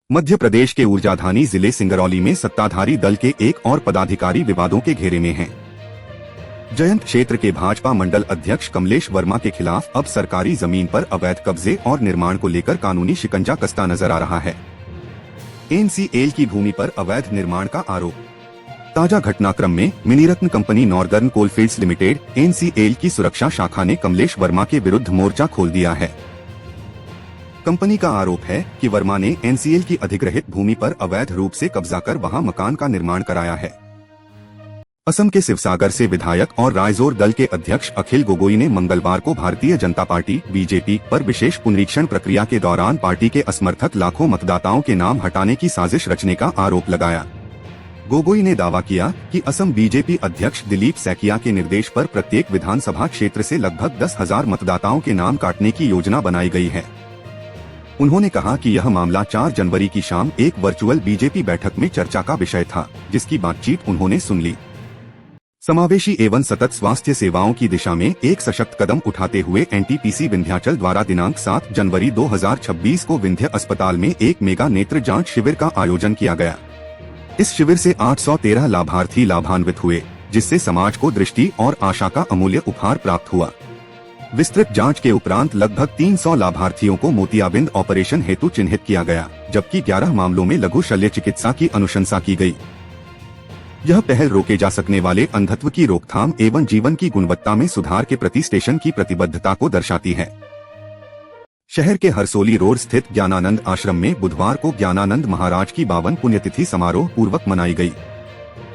मध्य प्रदेश के ऊर्जाधानी जिले सिंगरौली में सत्ताधारी दल के एक और पदाधिकारी विवादों के घेरे में हैं। जयंत क्षेत्र के भाजपा मंडल अध्यक्ष कमलेश वर्मा के खिलाफ अब सरकारी जमीन पर अवैध कब्जे और निर्माण को लेकर कानूनी शिकंजा कसता नजर आ रहा है। एनसीएल की भूमि पर अवैध निर्माण का आरोप। ताजा घटनाक्रम में Miniratna company northern coalfields limited NCL की सुरक्षा शाखा ने कमलेश वर्मा के विरुद्ध मोर्चा खोल दिया है। कंपनी का आरोप है कि वर्मा ने एनसीएल की अधिग्रहित भूमि पर अवैध रूप से कब्जा कर वहां मकान का निर्माण कराया है। असम के शिवसागर से विधायक और रायजोर दल के अध्यक्ष अखिल गोगोई ने मंगलवार को भारतीय जनता पार्टी बीजेपी पर विशेष पुनरीक्षण प्रक्रिया के दौरान पार्टी के असमर्थक लाखों मतदाताओं के नाम हटाने की साजिश रचने का आरोप लगाया। गोगोई ने दावा किया कि असम बीजेपी अध्यक्ष दिलीप सैकिया के निर्देश पर प्रत्येक विधानसभा क्षेत्र से लगभग 10,000 मतदाताओं के नाम काटने की योजना बनाई गई है। उन्होंने कहा कि यह मामला 4 जनवरी की शाम एक वर्चुअल बीजेपी बैठक में चर्चा का विषय था, जिसकी बातचीत उन्होंने सुन ली। समावेशी एवं सतत स्वास्थ्य सेवाओं की दिशा में एक सशक्त कदम उठाते हुए एनटीपीसी विंध्याचल द्वारा दिनांक 7 जनवरी 2026 को विंध्य अस्पताल में एक मेगा नेत्र जांच शिविर का आयोजन किया गया। इस शिविर से 813 लाभार्थी लाभान्वित हुए, जिससे समाज को दृष्टि और आशा का अमूल्य उपहार प्राप्त हुआ। विस्तृत जांच के उपरांत लगभग 300 लाभार्थियों को मोतियाबिंद ऑपरेशन हेतु चिन्हित किया गया, जबकि 11 मामलों में लघु शल्य चिकित्सा की अनुशंसा की गई। यह पहल रोके जा सकने वाले अंधत्व की रोकथाम एवं जीवन की गुणवत्ता में सुधार के प्रति स्टेशन की प्रतिबद्धता को दर्शाती है। शहर के हरसोली रोड स्थित ज्ञानानंद आश्रम में बुधवार को ज्ञानानंद महाराज की 52 पुण्यतिथि समारोह पूर्वक मनाई गई।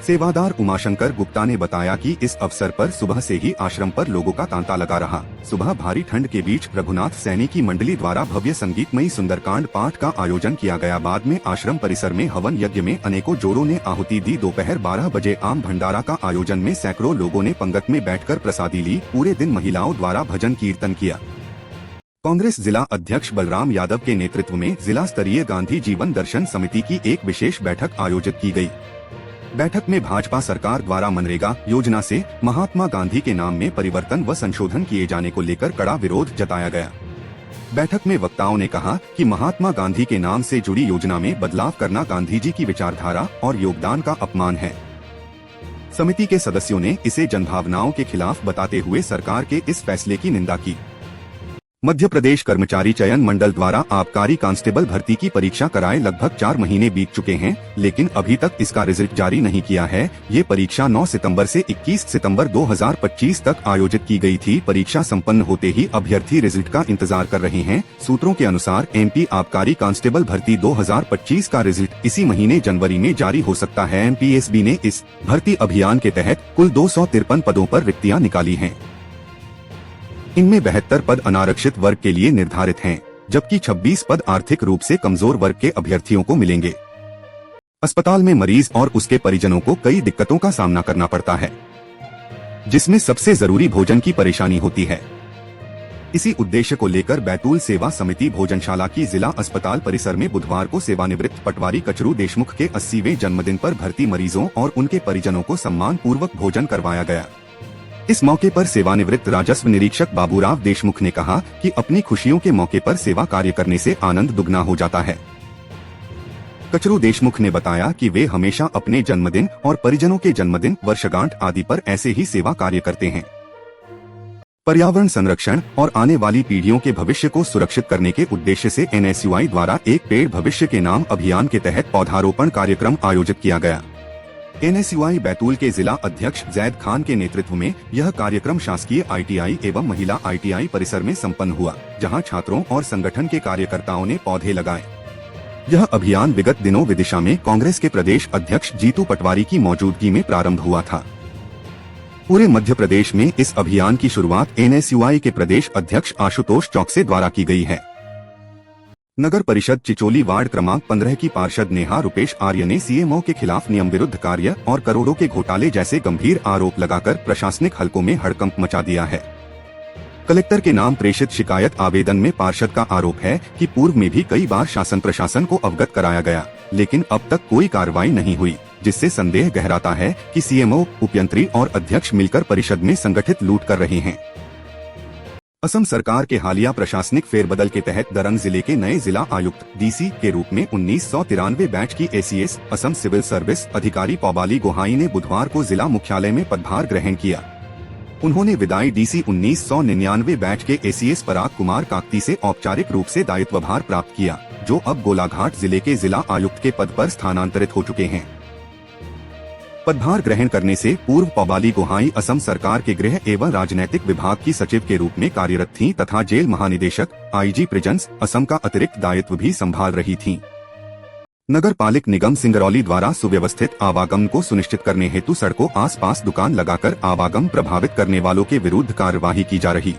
सेवादार उमाशंकर गुप्ता ने बताया कि इस अवसर पर सुबह से ही आश्रम पर लोगों का तांता लगा रहा। सुबह भारी ठंड के बीच रघुनाथ सैनी की मंडली द्वारा भव्य संगीतमयी सुंदरकांड पाठ का आयोजन किया गया। बाद में आश्रम परिसर में हवन यज्ञ में अनेकों जोड़ों ने आहुति दी। दोपहर 12 बजे आम भंडारा का आयोजन में सैकड़ों लोगों ने पंगत में बैठकर प्रसादी ली। पूरे दिन महिलाओं द्वारा भजन कीर्तन किया। कांग्रेस जिला अध्यक्ष बलराम यादव के नेतृत्व में जिला स्तरीय गांधी जीवन दर्शन समिति की एक विशेष बैठक आयोजित की गई। बैठक में भाजपा सरकार द्वारा मनरेगा योजना से महात्मा गांधी के नाम में परिवर्तन व संशोधन किए जाने को लेकर कड़ा विरोध जताया गया। बैठक में वक्ताओं ने कहा कि महात्मा गांधी के नाम से जुड़ी योजना में बदलाव करना गांधी जी की विचारधारा और योगदान का अपमान है। समिति के सदस्यों ने इसे जनभावनाओं के खिलाफ बताते हुए सरकार के इस फैसले की निंदा की। मध्य प्रदेश कर्मचारी चयन मंडल द्वारा आबकारी कांस्टेबल भर्ती की परीक्षा कराए लगभग 4 महीने बीत चुके हैं, लेकिन अभी तक इसका रिजल्ट जारी नहीं किया है। ये परीक्षा 9 सितंबर से 21 सितंबर 2025 तक आयोजित की गई थी। परीक्षा संपन्न होते ही अभ्यर्थी रिजल्ट का इंतजार कर रहे हैं। सूत्रों के अनुसार एमपी आबकारी कांस्टेबल भर्ती 2025 का रिजल्ट इसी महीने जनवरी में जारी हो सकता है। एमपीएसबी ने इस भर्ती अभियान के तहत कुल 253 पदों पर रिक्तियां निकाली हैं। इनमें 72 पद अनारक्षित वर्ग के लिए निर्धारित हैं, जबकि 26 पद आर्थिक रूप से कमजोर वर्ग के अभ्यर्थियों को मिलेंगे। अस्पताल में मरीज और उसके परिजनों को कई दिक्कतों का सामना करना पड़ता है, जिसमें सबसे जरूरी भोजन की परेशानी होती है। इसी उद्देश्य को लेकर बैतूल सेवा समिति भोजनशाला की जिला अस्पताल परिसर में बुधवार को सेवानिवृत्त पटवारी कचरू देशमुख के 80वें जन्मदिन पर भर्ती मरीजों और उनके परिजनों को सम्मान पूर्वक भोजन करवाया गया। इस मौके पर सेवानिवृत्त राजस्व निरीक्षक बाबूराव देशमुख ने कहा कि अपनी खुशियों के मौके पर सेवा कार्य करने से आनंद दुगना हो जाता है। कचरू देशमुख ने बताया कि वे हमेशा अपने जन्मदिन और परिजनों के जन्मदिन, वर्षगांठ आदि पर ऐसे ही सेवा कार्य करते हैं। पर्यावरण संरक्षण और आने वाली पीढ़ियों के भविष्य को सुरक्षित करने के उद्देश्य से एनएसयूआई द्वारा एक पेड़ भविष्य के नाम अभियान के तहत पौधारोपण कार्यक्रम आयोजित किया गया। एनएसयूआई बैतूल के जिला अध्यक्ष जैद खान के नेतृत्व में यह कार्यक्रम शासकीय आईटीआई एवं महिला आईटीआई परिसर में संपन्न हुआ, जहां छात्रों और संगठन के कार्यकर्ताओं ने पौधे लगाए। यह अभियान विगत दिनों विदिशा में कांग्रेस के प्रदेश अध्यक्ष जीतू पटवारी की मौजूदगी में प्रारंभ हुआ था। पूरे मध्य प्रदेश में इस अभियान की शुरुआत एनएसयूआई के प्रदेश अध्यक्ष आशुतोष चौकसे द्वारा की गई है। नगर परिषद चिचोली वार्ड क्रमांक 15 की पार्षद नेहा रुपेश आर्य ने सीएमओ के खिलाफ नियम विरुद्ध कार्य और करोड़ों के घोटाले जैसे गंभीर आरोप लगाकर प्रशासनिक हलकों में हड़कंप मचा दिया है। कलेक्टर के नाम प्रेषित शिकायत आवेदन में पार्षद का आरोप है कि पूर्व में भी कई बार शासन प्रशासन को अवगत कराया गया, लेकिन अब तक कोई कार्रवाई नहीं हुई, जिससे संदेह गहराता है कि सीएमओ, उपयंत्री और अध्यक्ष मिलकर परिषद में संगठित लूट कर रहे हैं। असम सरकार के हालिया प्रशासनिक फेरबदल के तहत दरंग जिले के नए जिला आयुक्त डीसी के रूप में 1993 बैच की एसीएस असम सिविल सर्विस अधिकारी पौबाली गोहाई ने बुधवार को जिला मुख्यालय में पदभार ग्रहण किया। उन्होंने विदाई डीसी 1999 बैच के एसीएस पराग कुमार काकती से औपचारिक रूप से दायित्वभार प्राप्त किया, जो अब गोलाघाट जिले के जिला आयुक्त के पद पर स्थानांतरित हो चुके हैं। पदभार ग्रहण करने से पूर्व पौबाली गोहाई असम सरकार के गृह एवं राजनैतिक विभाग की सचिव के रूप में कार्यरत थीं तथा जेल महानिदेशक आईजी प्रिजन्स असम का अतिरिक्त दायित्व भी संभाल रही थीं। नगर पालिक निगम सिंगरौली द्वारा सुव्यवस्थित आवागमन को सुनिश्चित करने हेतु सड़कों आसपास दुकान लगाकर आवागमन प्रभावित करने वालों के विरुद्ध कार्यवाही की जा रही।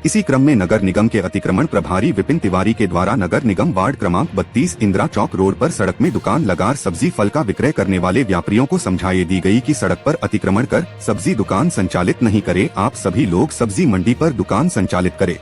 इसी क्रम में नगर निगम के अतिक्रमण प्रभारी विपिन तिवारी के द्वारा नगर निगम वार्ड क्रमांक 32 इंदिरा चौक रोड पर सड़क में दुकान लगाकर सब्जी फल का विक्रय करने वाले व्यापारियों को समझाई दी गई कि सड़क पर अतिक्रमण कर सब्जी दुकान संचालित नहीं करे। आप सभी लोग सब्जी मंडी पर दुकान संचालित करें।